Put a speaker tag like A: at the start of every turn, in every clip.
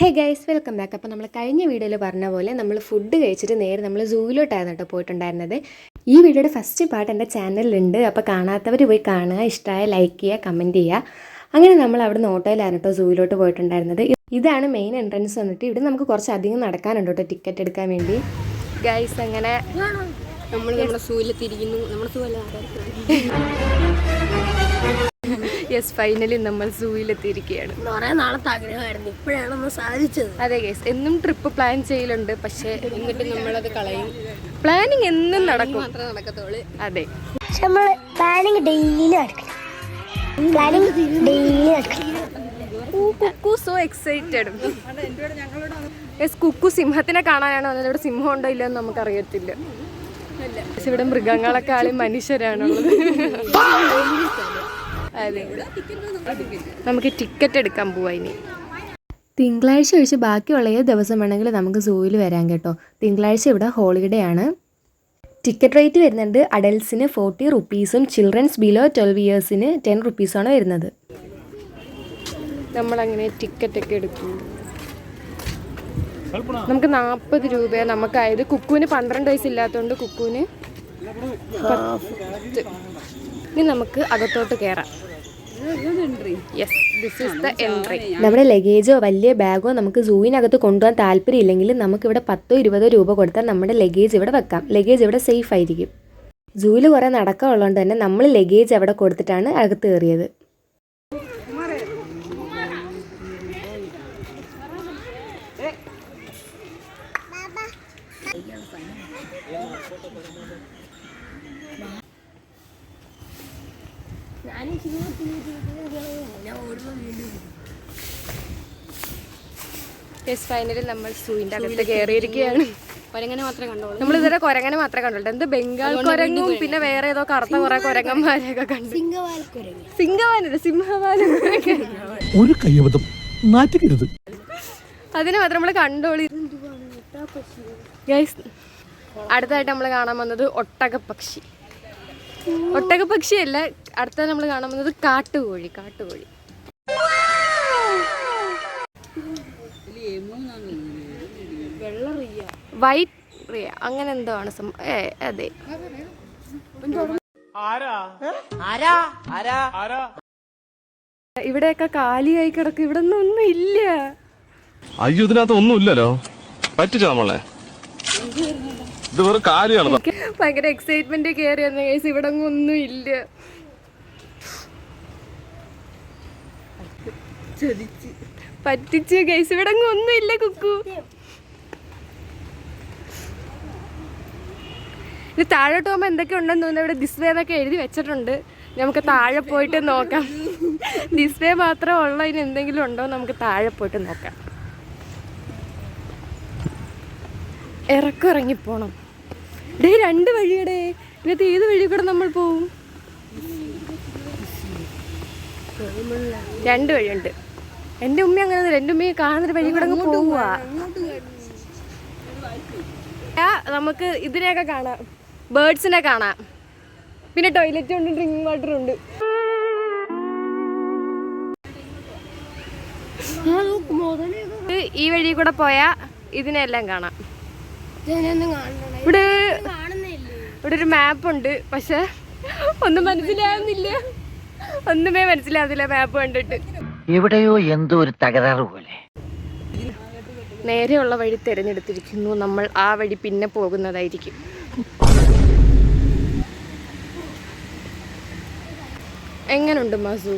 A: Hey guys, welcome back. അപ്പോൾ നമ്മൾ കഴിഞ്ഞ വീഡിയോയിൽ പറഞ്ഞ പോലെ നമ്മൾ ഫുഡ് കഴിച്ചിട്ട് നേരെ നമ്മൾ സൂയിലോട്ടായിരുന്നു കേട്ടോ പോയിട്ടുണ്ടായിരുന്നത്. ഈ വീഡിയോയുടെ ഫസ്റ്റ് പാർട്ട് എൻ്റെ ചാനലിലുണ്ട്. അപ്പോൾ കാണാത്തവർ പോയി കാണുക, ഇഷ്ടമായ ലൈക്ക് ചെയ്യുക, കമൻറ്റ് ചെയ്യുക. അങ്ങനെ നമ്മൾ അവിടെ നിന്ന് ഓട്ടോയിലായിരുന്നു കേട്ടോ സൂയിലോട്ട് പോയിട്ടുണ്ടായിരുന്നത്. ഇതാണ് മെയിൻ എൻട്രൻസ് വന്നിട്ട്. ഇവിടെ നമുക്ക് കുറച്ചധികം നടക്കാനുണ്ട് കേട്ടോ ടിക്കറ്റ് എടുക്കാൻ വേണ്ടി. ഗൈസ് അങ്ങനെ
B: നമ്മൾ നമ്മുടെ സൂയിലെത്തിയിരിക്കുന്നു. നമ്മുടെ സൂവല്ല
A: യെസ്, ഫൈനലി നമ്മൾ സൂയിലെത്തിയിരിക്കുകയാണ്.
B: കുറേ നാളത്തെ ആഗ്രഹമായിരുന്നു, ഇപ്പോഴാണ് നമ്മൾ സാധിച്ചത്.
A: അതെ ഗൈസ്, എന്നും ട്രിപ്പ് പ്ലാൻ ചെയ്യലുണ്ട്, പക്ഷേ
B: എന്നിട്ട് നമ്മളത് കളയും.
A: പ്ലാനിങ് എന്നും നടക്കും,
B: മാത്രമേ നടക്കത്തുള്ളൂ.
A: അതെ,
C: നമ്മൾ പ്ലാനിങ് ഡെയിലി നടക്കണം.
A: Kukku so excited. കുക്കു സിംഹത്തിനെ കാണാനാണ് വന്നത്. ഇവിടെ സിംഹം ഉണ്ടോ ഇല്ലെന്ന് നമുക്കറിയത്തില്ല. പക്ഷെ ഇവിടെ മൃഗങ്ങളെക്കാളും മനുഷ്യരാണുള്ളത്. അതെ, നമുക്ക് ടിക്കറ്റ് എടുക്കാൻ പോവാ ഇനി. തിങ്കളാഴ്ച ഒഴിച്ച് ബാക്കിയുള്ള ഏത് ദിവസം വേണമെങ്കിലും നമുക്ക് സൂയിൽ വരാൻ കേട്ടോ. തിങ്കളാഴ്ച ഇവിടെ ഹോളിഡേ ആണ്. ടിക്കറ്റ് റേറ്റ് വരുന്നുണ്ട് അഡൽട്സിന് 40 റുപ്പീസും ചിൽഡ്രൻസ് ബിലോ 12 ഇയേഴ്സിന് 10 റുപ്പീസാണ് വരുന്നത്. നമ്മളങ്ങനെ ടിക്കറ്റൊക്കെ എടുക്കും. നമുക്ക് 40 രൂപയാണ് നമുക്കായത്. കുക്കുവിന് 12 വയസ്സില്ലാത്തതുകൊണ്ട് കുക്കുവിന് 10. ഇനി നമുക്ക് അകത്തോട്ട് കയറാം. Yes, this is the entry. നമ്മുടെ ലഗേജോ വലിയ ബാഗോ നമുക്ക് സൂവിനകത്ത് കൊണ്ടുപോകാൻ താല്പര്യമില്ലെങ്കിൽ നമുക്കിവിടെ 10-20 രൂപ കൊടുത്താൽ നമ്മുടെ ലഗേജ് ഇവിടെ വെക്കാം. ലഗേജ് ഇവിടെ സേഫ് ആയിരിക്കും. സൂവിൽ കുറേ നടക്കാനുള്ളതുകൊണ്ട് തന്നെ നമ്മൾ ലഗേജ് അവിടെ കൊടുത്തിട്ടാണ് അകത്ത് കയറിയത്. യെസ്, ഫൈനലി നമ്മൾ സൂവിൻ്റെ അകത്ത് കയറിയിരിക്കുകയാണ്.
B: കൊരങ്ങനെ മാത്രമേ കണ്ടോളൂ.
A: നമ്മൾ ഇതുവരെ കൊരങ്ങനെ മാത്രമേ കണ്ടുള്ളൂ. എന്ത് ബംഗാൾ കൊരങ്ങും പിന്നെ വേറെ ഏതോ കറുത്ത കുറെ കൊരങ്ങന്മാരെയൊക്കെ കണ്ടു. സിംഹവാലൻ
D: ഒരു കയ്യബദ്ധം നാറ്റിക്കരുത്.
A: അതിന് മാത്രം നമ്മൾ കണ്ടോളി. ഗൈസ്, അടുത്തായിട്ട് നമ്മൾ കാണാൻ വന്നത് ഒട്ടകപ്പക്ഷി. ഒട്ടകപ്പക്ഷിയല്ല, അടുത്ത നമ്മൾ കാണാൻ വന്നത് കാട്ടുകോഴി. വൈറ്റ് റിയ അങ്ങനെ എന്തോ ആണ്. അതെ, ഇവിടെയൊക്കെ കാലിയായി കിടക്കും. ഇവിടെ ഒന്നും ഇല്ല.
E: അയ്യോ, ഇതിനകത്ത് ഒന്നും ഇല്ലല്ലോ. പറ്റിച്ചോ നമ്മളെ? ഇത് വെറും കാലിയാണ്.
A: ഭയങ്കര എക്സൈറ്റ്മെന്റ് കയറി വന്ന കേസ്. ഇവിടെ ഒന്നും ഇല്ല. പറ്റിച്ച് കേസ്. ഇവിടെ ഒന്നും ഇല്ല. കുക്കു, ഇത് താഴോട്ട് പോകുമ്പോൾ എന്തൊക്കെ ഉണ്ടെന്ന് തോന്നുന്നു. ഇവിടെ ഡിസ്പ്ലേ എന്നൊക്കെ എഴുതി വെച്ചിട്ടുണ്ട്. നമുക്ക് താഴെ പോയിട്ട് നോക്കാം. ഡിസ്പ്ലേ മാത്രം ഉള്ള ഇനി എന്തെങ്കിലും ഉണ്ടോ നമുക്ക് താഴെ പോയിട്ട് നോക്കാം. ഇറങ്ങിപ്പോണം. ഡേ, 2 വഴിയുടെ ഇതിനകത്ത് ഏത് വഴി കൂടെ നമ്മൾ പോവും? 2 വഴിയുണ്ട്. എൻ്റെ ഉമ്മ അങ്ങനെ എൻ്റെ ഉമ്മയെ കാണുന്നൊരു വഴി കൂടെ അങ്ങ് പോവുക. നമുക്ക് ഇതിനെയൊക്കെ കാണാം, ബേർഡ്സിനെ കാണാം, പിന്നെ ടോയ്ലറ്റ് ഉണ്ട്, ഡ്രിങ്കിങ് വാട്ടർ ഉണ്ട്. ഈ വഴി കൂടെ പോയാ ഇതിനെല്ലാം കാണാം. ഇവിടെ ഒരു മാപ്പ് ഉണ്ട്, പക്ഷെ ഒന്നും മനസ്സിലാവുന്നില്ല. ഒന്നുമേ മനസ്സിലാവുന്നില്ല മാപ്പ് കണ്ടിട്ട്.
F: എവിടെയോ എന്തോ ഒരു തകരാറ് പോലെ.
A: നേരെയുള്ള വഴി തിരഞ്ഞെടുത്തിരിക്കുന്നു. നമ്മൾ ആ വഴി പിന്നെ പോകുന്നതായിരിക്കും. എങ്ങനുണ്ട് മാസു?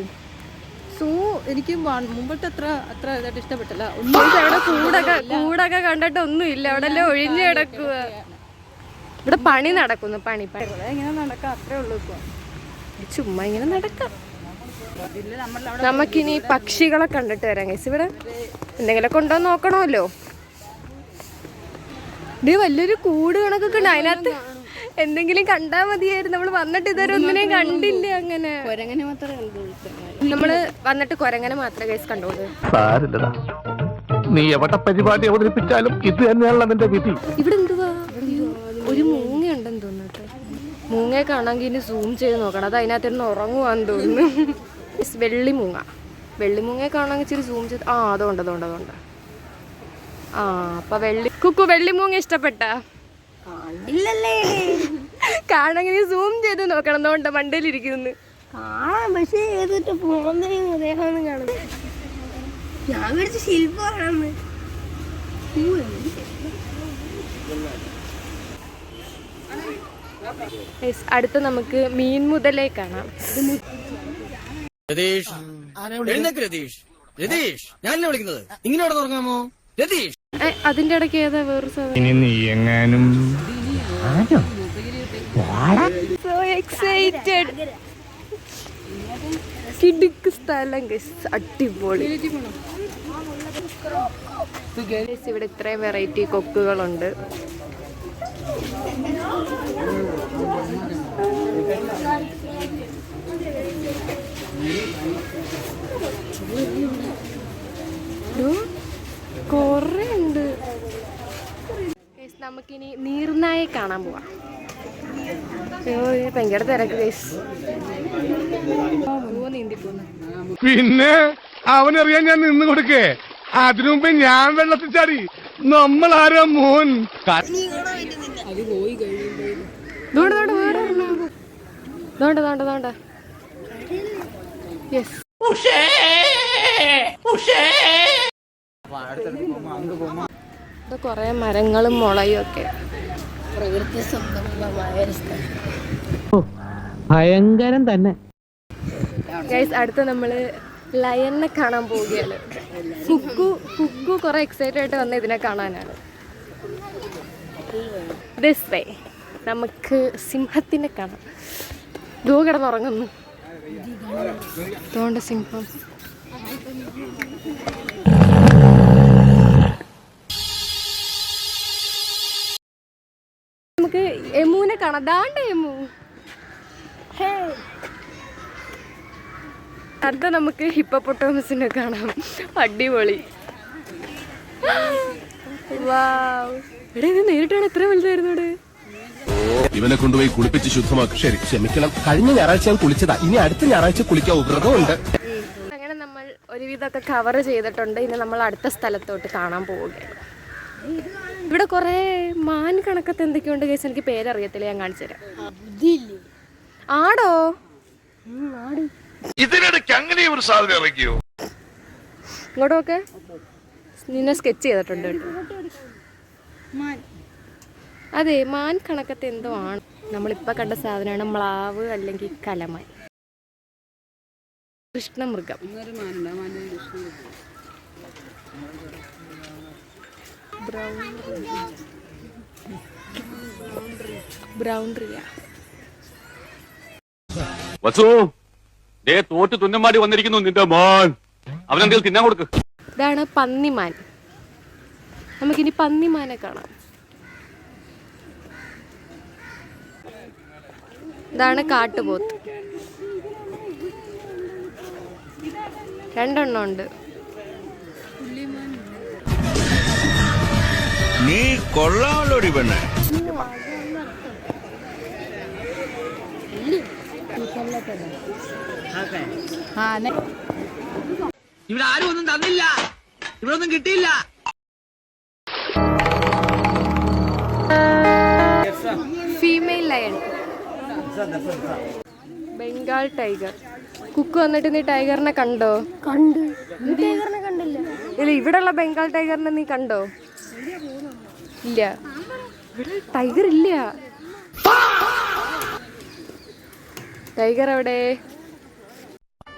B: എനിക്ക് മുമ്പത്തെ അത്ര ഇതായിട്ട് ഇഷ്ടപ്പെട്ടില്ല.
A: അവിടെ കൂടൊക്കെ കണ്ടിട്ട് ഒന്നുമില്ല. അവിടെ എല്ലാം ഒഴിഞ്ഞു കിടക്കുക. ഇവിടെ പണി നടക്കുന്നു. പണി
B: ഇങ്ങനെ നടക്കാം, അത്രേ ഉള്ളൂ.
A: ചുമ്മാ ഇങ്ങനെ നടക്കാം. നമുക്കിനി പക്ഷികളെ കണ്ടിട്ട് വരാം ഗൈസ്. ഇവിടെ എന്തെങ്കിലുമൊക്കെ ഉണ്ടോ നോക്കണമല്ലോ. ഇത് വലിയൊരു കൂട് കണക്കൊക്കെ ഉണ്ട്. അതിനകത്ത് എന്തെങ്കിലും കണ്ടാൽ മതിയായിരുന്നു. നമ്മൾ വന്നിട്ട് ഇതുവരെ ഒന്നിനെയും കണ്ടില്ല. അങ്ങനെ
B: കൊരങ്ങനെ മാത്രമേ
A: നമ്മള് വന്നിട്ട് കൊരങ്ങനെ മാത്രമേ ഗൈസ് കണ്ടോളൂ.
D: നീ എവിടെ പരിപാടി അവതരിപ്പിച്ചാലും ഇത് തന്നെയാണല്ലോ നിന്റെ വിധി.
A: ഇവിടെ എന്തുവാ, ഒരു മൂങ്ങ ഉണ്ടെന്ന് തോന്നുന്നു. മൂങ്ങയെ കാണാമെങ്കിൽ ഇനി സൂം ചെയ്ത് നോക്കണം. അത് അതിനകത്തിരുന്ന് ഉറങ്ങുവാന്ന് തോന്നുന്നു. വെള്ളിമൂങ്ങയെ കാണാമെങ്കിൽ ഇച്ചിരി സൂം ചെയ്ത്. അതുകൊണ്ട് ആ അപ്പൊ കുക്കു വെള്ളിമൂങ്ങ ഇഷ്ടപ്പെട്ട
C: ഇല്ലല്ലേ
A: കാണണമെങ്കിൽ സൂം ചെയ്ത് നോക്കണം നോണ്ട മണ്ടയിലിരിക്കുന്നു.
C: കാണാം, പക്ഷേ ഏതിട്ട് പോകുന്നതിന് അദ്ദേഹമാണ് കാണുന്നത്. ഞാൻ വിളിച്ച ശില്പമാണെന്ന്.
A: അടുത്ത് നമുക്ക് മീൻ മുതലേ കാണാം.
G: രതീഷ് എഴുന്നേക്ക് രതീഷ്. രതീഷ് ഞാനല്ലേ വിളിക്കുന്നത്, ഇങ്ങനെ അവിടെ തുറങ്ങാമോ രതീഷ്?
A: അതിന്റെ ഇടയ്ക്ക് ഏതാ വേറെ സാധനം?
D: ഇനി നീ എങ്ങാനും
A: So excited. കിടുക്ക് സ്ഥലം ഗയ്സ്, അടിപൊളി. Guys, ഇവിടെ ഇത്രയും വെറൈറ്റി കൊക്കുകളുണ്ട്. കൊറേ ഉണ്ട്. നമുക്കിനി നീർനായെ കാണാൻ പോവാം. ഭയങ്കര തിരക്ക് ഗയ്സ്.
D: പിന്നെ അവനറിയാൻ ഞാൻ നിന്ന് കൊടുക്കേ. അതിനു മുമ്പേ ഞാൻ വെള്ളത്തിൽ ചാടി. നമ്മളാരാ മോൻ?
A: കൊറേ മരങ്ങളും മുളയും ഒക്കെ.
C: പ്രകൃതി സ്വന്തമായ ഒരു സ്ഥലം.
F: ഭയങ്കരം തന്നെ.
A: ഗൈസ്, അടുത്ത നമ്മള് ലയനെ കാണാൻ പോവുകയാണ്. കുക്കു കുറെ എക്സൈറ്റഡ് ആയിട്ട് വന്ന ഇതിനെ കാണാനാണ്. ദിസ് വേ നമുക്ക് സിംഹത്തിനെ കാണാം. ദോ കിടന്നുറങ്ങുന്നു. അതുകൊണ്ട് സിംഹം. നമുക്ക് എമുവിനെ കാണാം. ദാണ്ട എമു. അടുത്ത നമുക്ക് ഹിപ്പോപ്പൊട്ടാമസിനെ കാണാം. അടിപൊളി. ഇത് നേരിട്ടാണ് എത്ര വലുതായിരുന്നു ഇവിടെ.
E: ഇവനെ കൊണ്ടുപോയി കുളിപ്പിച്ച് ശുദ്ധമാക്കും. ശരി, ക്ഷമിക്കണം. കഴിഞ്ഞ ഞായറാഴ്ച ഞാൻ കുളിച്ചതാ. ഇനി അടുത്ത ഞായറാഴ്ച കുളിക്കാൻ വ്രതമുണ്ട്.
A: അങ്ങനെ നമ്മൾ ഒരുവിധമൊക്കെ കവർ ചെയ്തിട്ടുണ്ട്. ഇനി നമ്മൾ അടുത്ത സ്ഥലത്തോട്ട് കാണാൻ പോവുകയാണ്. ഇവിടെ കുറെ മാൻ കണക്കത്ത് എന്തൊക്കെയുണ്ട് കേസ്, എനിക്ക് പേരറിയത്തില്ല. ഞാൻ കാണിച്ചു തരാം. ആടോ, ആട്.
D: ഇതിനിടയ്ക്ക് അങ്ങനെ ഒരു സാധനം ഇറക്കിയോ?
A: ഇങ്ങോട്ടൊക്കെ നിന്നെ സ്കെച്ച് ചെയ്തിട്ടുണ്ട് കേട്ടോ. അതെ, മാൻ കണക്കത്തെ എന്തോ ആണ്. നമ്മളിപ്പോൾ കണ്ട സാധനമാണ് മ്ലാവ് അല്ലെങ്കിൽ കലമാൻ. കൃഷ്ണമൃഗം. ബ്രൗൺ റിയ.
E: വസു, ദേ തോറ്റ് തുന്നമാടി വന്നിരിക്കുന്നു നിന്റെ മോൻ. അവനെന്തെങ്കിലും തിന്നാൻ കൊടുക്ക്.
A: ഇതാണ് പന്നിമാൻ. നമുക്കിനി പന്നിമാനെ കാണാം. ഇതാണ് കാട്ടുപോത്ത്. രണ്ടെണ്ണം ഉണ്ട്.
G: നീ കൊള്ളാമല്ലോടി പെണ്ണെ.
F: ഇവിടെ ആരും ഒന്നും തന്നില്ല, ഇവിടെ ഒന്നും കിട്ടിയില്ല.
A: Female lion. Bengal tiger. Cook വന്നിട്ട് നീ ടൈഗറിനെ കണ്ടോ?
C: കണ്ടു. ടൈഗറിനെ കണ്ടില്ല.
A: ഇല്ല, ഇവിടെയുള്ള ബംഗാൾ ടൈഗറിനെ നീ കണ്ടോ? ഇല്ല, ഇവിടെ ടൈഗർ ഇല്ല. ടൈഗർ എവിടെ?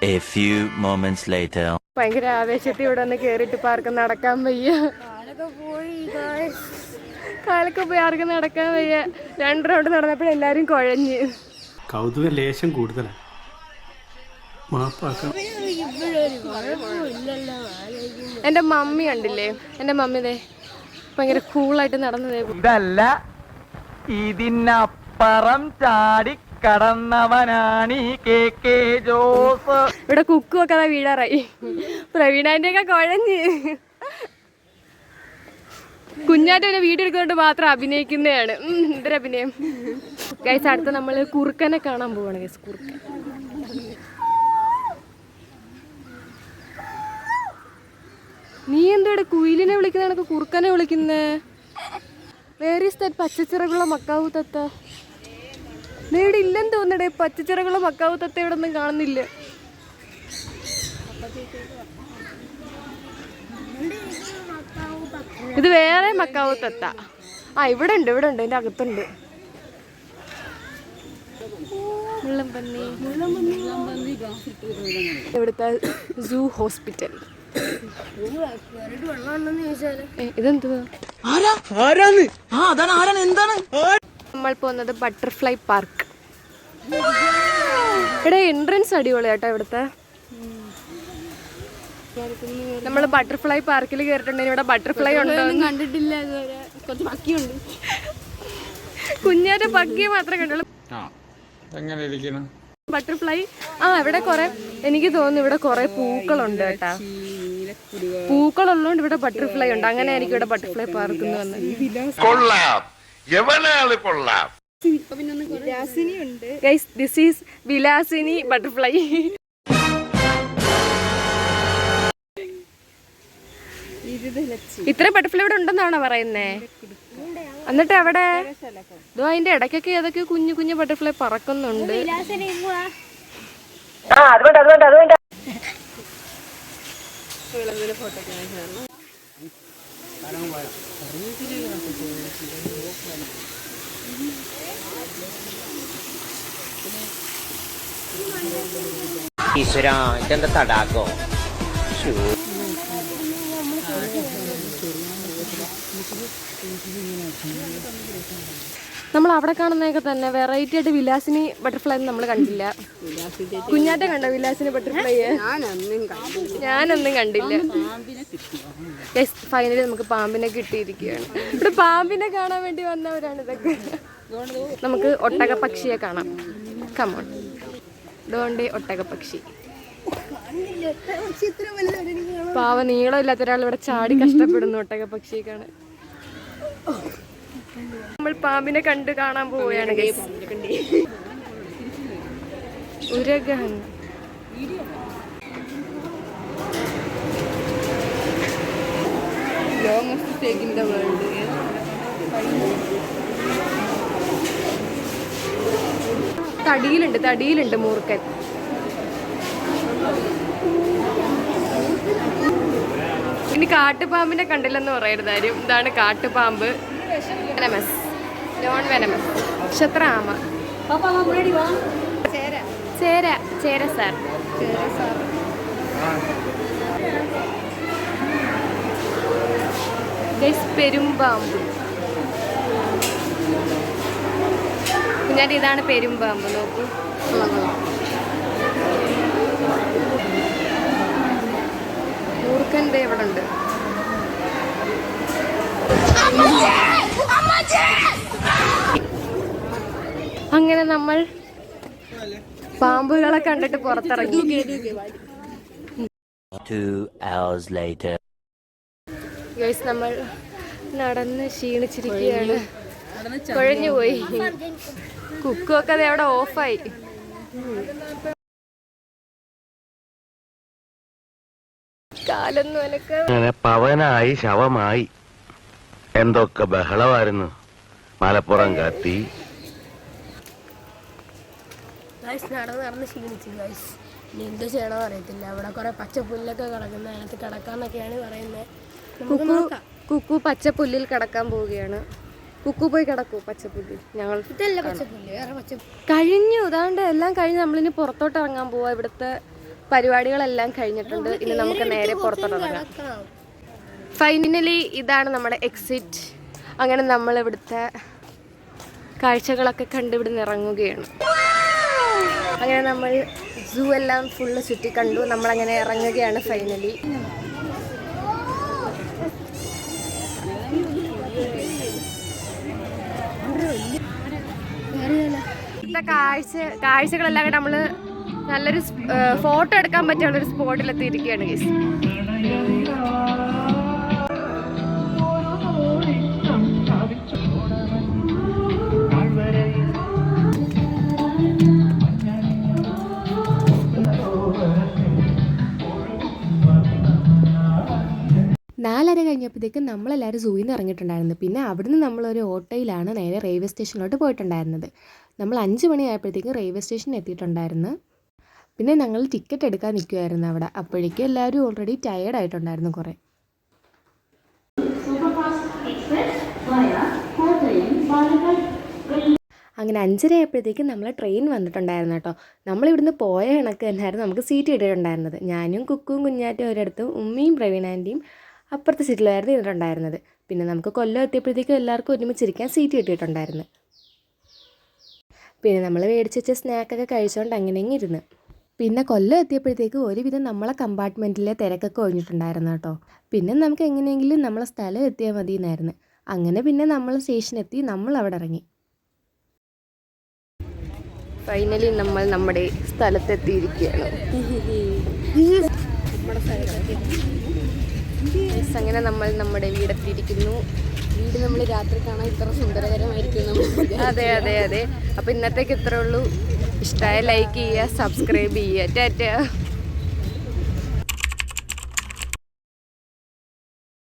H: A few moments later.
A: ഭയങ്കര ആവേശത്തിൽ ഇവിടെ വന്ന് കേറിയിട്ട് പാർക്ക് നടക്കാൻ വയ്യ. കാലൊക്കെ പോയി ആർക്കും നടക്കാൻ വയ്യ. 2 റൗണ്ട് നടന്നപ്പോഴെല്ലാരും കുഴഞ്ഞ്.
I: കൗതുക ലേശം കൂടുതലാണ്. മാപ്പാക്കണം.
A: എൻ്റെ മമ്മി കണ്ടില്ലേ? എൻ്റെ മമ്മി ദേ ഭയങ്കര കൂളായിട്ട് നടന്നതേ.
F: ഇതല്ല, ഇതിനപ്പുറം ചാടി കടന്നവനാണ് ഈ KK ജോസ്.
A: ഇവിടെ കുക്കുമൊക്കെ അതാ വീടാറായി. പ്രവീണാൻ്റെ ഒക്കെ കുഴഞ്ഞ്. കുഞ്ഞാറ്റ പിന്നെ വീഡിയോ എടുക്കുന്നതുകൊണ്ട് മാത്രം അഭിനയിക്കുന്നതാണ്. എന്തൊരഭിനയം. ഗൈസ്, അടുത്ത് നമ്മൾ കുറുക്കനെ കാണാൻ പോവാണ്. ഗൈസ്, കുറുക്കൻ. നീ എന്തോടെ കുയിലിനെ വിളിക്കുന്ന കണക്ക് കുറുക്കനെ വിളിക്കുന്നേ? വേർ ഈസ് ദാറ്റ് പച്ചച്ചിറകുള്ള മക്കാവു തത്ത? നേടെ ഇല്ലെന്ന് തോന്നടേ, പച്ചച്ചിറകുള്ള മക്കാവു തത്ത ഇവിടെ ഒന്നും കാണുന്നില്ല. ഇത് വേറെ മക്കാവു തത്ത. ആ ഇവിടെ ഉണ്ട്, ഇതിന്റെ അകത്തുണ്ട്. മുള്ളംപന്നി. ഇവിടുത്തെ സൂ ഹോസ്പിറ്റൽ. ഇതെന്തുവാ? നമ്മൾ പോകുന്നത് ബട്ടർഫ്ലൈ പാർക്ക്. ഇവിടെ എൻട്രൻസ് അടിപൊളിയാട്ടോ ഇവിടുത്തെ. നമ്മൾ ബട്ടർഫ്ലൈ പാർക്കിൽ കയറിയിട്ടുണ്ടെങ്കിൽ ഇവിടെ ബട്ടർഫ്ലൈ ഉണ്ടോ
B: കണ്ടിട്ടില്ല ഇതുവരെ. കുറച്ച് പക്കിയുണ്ട്.
A: കുഞ്ഞാറ്റ പക്കിയെ മാത്രമേ കണ്ടുള്ളൂ. ബട്ടർഫ്ലൈ. ഇവിടെ കുറെ, എനിക്ക് തോന്നുന്നു ഇവിടെ കുറെ പൂക്കളുണ്ട് കേട്ടാ. പൂക്കളുള്ളതുകൊണ്ട് ഇവിടെ ബട്ടർഫ്ലൈ ഉണ്ട്. അങ്ങനെ എനിക്ക് ഇവിടെ butterfly park guys, this is Vilasini butterfly. ഇത്ര ബട്ടർഫ്ലൈ ഇവിടെ ഉണ്ടെന്നാണോ പറയുന്നേ? എന്നിട്ട് അവിടെ അതിന്റെ ഇടയ്ക്കൊക്കെ ഏതൊക്കെ കുഞ്ഞു കുഞ്ഞു ബട്ടർഫ്ലൈ പറക്കുന്നുണ്ട്.
F: ഈശ്വരാ, ഇതെന്താ തടാകോ?
A: നമ്മൾ അവിടെ കാണുന്നതൊക്കെ തന്നെ വെറൈറ്റി ആയിട്ട് വിലാസിനി ബട്ടർഫ്ലൈ നമ്മൾ കണ്ടില്ല. കുഞ്ഞാറ്റ കണ്ടോ വിലാസിനി ബട്ടർഫ്ലൈ? ഞാനൊന്നും കണ്ടില്ല. ഫൈനലി നമുക്ക് പാമ്പിനെ കിട്ടിയിരിക്കുകയാണ്. ഇവിടെ പാമ്പിനെ കാണാൻ വേണ്ടി വന്നവരാണ് ഇതൊക്കെ. നമുക്ക് ഒട്ടകപ്പക്ഷിയെ കാണാം. കമോൺ, ഡോണ്ടേ ഒട്ടകപ്പക്ഷി. പാവ നീളമില്ലാത്ത ഒരാൾ ഇവിടെ ചാടി കഷ്ടപ്പെടുന്നു ഒട്ടകപ്പക്ഷിയെ കാണാൻ. നമ്മൾ പാമ്പിനെ കാണാൻ പോവുകയാണ്. ഉരഗം. തടിയിലുണ്ട് മൂർഖൻ. ഇനി കാട്ടുപാമ്പിനെ കണ്ടില്ലെന്ന് പറയരുതാരും. ഇതാണ് കാട്ടുപാമ്പ്. Venomous, non venomous. ക്ഷത്രാമ. ചേര സാർ. പെരുമ്പാമ്പ്. കുഞ്ഞാറ്റ് ഇതാണ് പെരുമ്പാമ്പ്. നോക്കൂ. മൂർഖൻ്റെ ഇവിടെ ഉണ്ട്. അങ്ങനെ നമ്മൾ പാമ്പുകളെ കണ്ടിട്ട് പുറത്തിറങ്ങി.
H: 2 hours later.
A: ഗൈസ്, നമ്മൾ നടന്ന് ക്ഷീണിച്ചിരിക്കുകയാണ്. കുഴഞ്ഞുപോയി. കുക്കുമൊക്കെ അത് അവിടെ ഓഫായി. കാലൊന്നും
E: അങ്ങനെ പവനായി ശവമായി. എന്തൊക്കെ ബഹളമായിരുന്നു. മലപ്പുറം കത്തി.
C: നടന്ന് ക്ഷീണിച്ചു ഗൈസ്. ഇനി എന്ത് ചെയ്യണമെന്ന് അറിയത്തില്ല. അവിടെ കുറെ പച്ചപ്പുല്ലൊക്കെ കിടക്കുന്ന, അതിനകത്ത് കിടക്കാന്നൊക്കെയാണ് പറയുന്നത്.
A: കുക്കു പച്ചപ്പുല്ലിൽ കിടക്കാൻ പോവുകയാണ്. കുക്കു പോയി കിടക്കൂ പച്ചപ്പുല്ലിൽ. ഞങ്ങൾ
C: ഇതല്ല പച്ചപ്പുല്ല്, വേറെ പച്ചപ്പുല്ല്
A: കഴിഞ്ഞു. അതാണ്ട് എല്ലാം കഴിഞ്ഞ് നമ്മളിനി പുറത്തോട്ട് ഇറങ്ങാൻ പോവാ. ഇവിടുത്തെ പരിപാടികളെല്ലാം കഴിഞ്ഞിട്ടുണ്ട്. ഇനി നമുക്ക് നേരെ പുറത്തോട്ട് ഇറങ്ങാം. ഫൈനലി ഇതാണ് നമ്മുടെ എക്സിറ്റ്. അങ്ങനെ നമ്മൾ ഇവിടുത്തെ കാഴ്ചകളൊക്കെ കണ്ട് ഇവിടുന്ന് ഇറങ്ങുകയാണ്. അങ്ങനെ നമ്മൾ സൂ എല്ലാം ഫുള്ള് ചുറ്റി കണ്ടു. നമ്മളങ്ങനെ ഇറങ്ങുകയാണ് ഫൈനലി. ഇവിടുത്തെ കാഴ്ചകളെല്ലാം കൂടെ നമ്മൾ നല്ലൊരു ഫോട്ടോ എടുക്കാൻ പറ്റിയുള്ളൊരു സ്പോട്ടിലെത്തിയിരിക്കുകയാണ് ഗൈസ്. 4:30 കഴിഞ്ഞപ്പോഴത്തേക്കും നമ്മളെല്ലാവരും സൂയിൽ നിന്ന് ഇറങ്ങിയിട്ടുണ്ടായിരുന്നു. പിന്നെ അവിടുന്ന് നമ്മളൊരു ഓട്ടോയിലാണ് നേരെ റെയിൽവേ സ്റ്റേഷനിലോട്ട് പോയിട്ടുണ്ടായിരുന്നത്. നമ്മൾ 5 മണിയായപ്പോഴത്തേക്കും റെയിൽവേ സ്റ്റേഷനിൽ എത്തിയിട്ടുണ്ടായിരുന്നു. പിന്നെ ഞങ്ങൾ ടിക്കറ്റ് എടുക്കാൻ നിൽക്കുമായിരുന്നു അവിടെ. അപ്പോഴേക്കും എല്ലാവരും ഓൾറെഡി ടയേർഡായിട്ടുണ്ടായിരുന്നു കുറേ. അങ്ങനെ 5:30 ആയപ്പോഴത്തേക്കും നമ്മളെ ട്രെയിൻ വന്നിട്ടുണ്ടായിരുന്നു കേട്ടോ. നമ്മളിവിടുന്ന് പോയ കണക്ക് തന്നെയായിരുന്നു നമുക്ക് സീറ്റ് കിട്ടിയിട്ടുണ്ടായിരുന്നത്. ഞാനും കുക്കും കുഞ്ഞാറ്റും ഒരിടത്തും ഉമ്മയും പ്രവീൺ ആൻറ്റിയും അപ്പുറത്തെ സീറ്റിലായിരുന്നു ഇരുന്നിട്ടുണ്ടായിരുന്നത്. പിന്നെ നമുക്ക് കൊല്ലം എത്തിയപ്പോഴത്തേക്കും എല്ലാവർക്കും ഒരുമിച്ചിരിക്കാൻ സീറ്റ് കിട്ടിയിട്ടുണ്ടായിരുന്നു. പിന്നെ നമ്മൾ മേടിച്ച് വെച്ച സ്നാക്കൊക്കെ കഴിച്ചുകൊണ്ട് അങ്ങനെയെങ്കിലും ഇരുന്ന്. പിന്നെ കൊല്ലം എത്തിയപ്പോഴത്തേക്കും ഒരുവിധം നമ്മളെ കമ്പാർട്ട്മെൻറ്റിലെ തിരക്കൊക്കെ ഒഴിഞ്ഞിട്ടുണ്ടായിരുന്നു കേട്ടോ. പിന്നെ നമുക്ക് എങ്ങനെയെങ്കിലും നമ്മളെ സ്ഥലം എത്തിയാൽ മതി എന്നായിരുന്നു. അങ്ങനെ പിന്നെ നമ്മൾ സ്റ്റേഷനെത്തി, നമ്മൾ അവിടെ ഇറങ്ങി. ഫൈനലി നമ്മൾ നമ്മുടെ സ്ഥലത്തെത്തിയിരിക്കുകയാണ്. അങ്ങനെ നമ്മൾ നമ്മുടെ വീടെത്തിയിരിക്കുന്നു.
B: വീട് നമ്മൾ രാത്രി കാണാൻ ഇത്ര സുന്ദരകരമായിരിക്കും നമ്മൾ.
A: അതെ അതെ അതെ. അപ്പോൾ ഇന്നത്തേക്ക് ഇത്രേ ഉള്ളൂ. ഇഷ്ടമായ ലൈക്ക് ചെയ്യുക, സബ്സ്ക്രൈബ് ചെയ്യുക. ടാറ്റാ.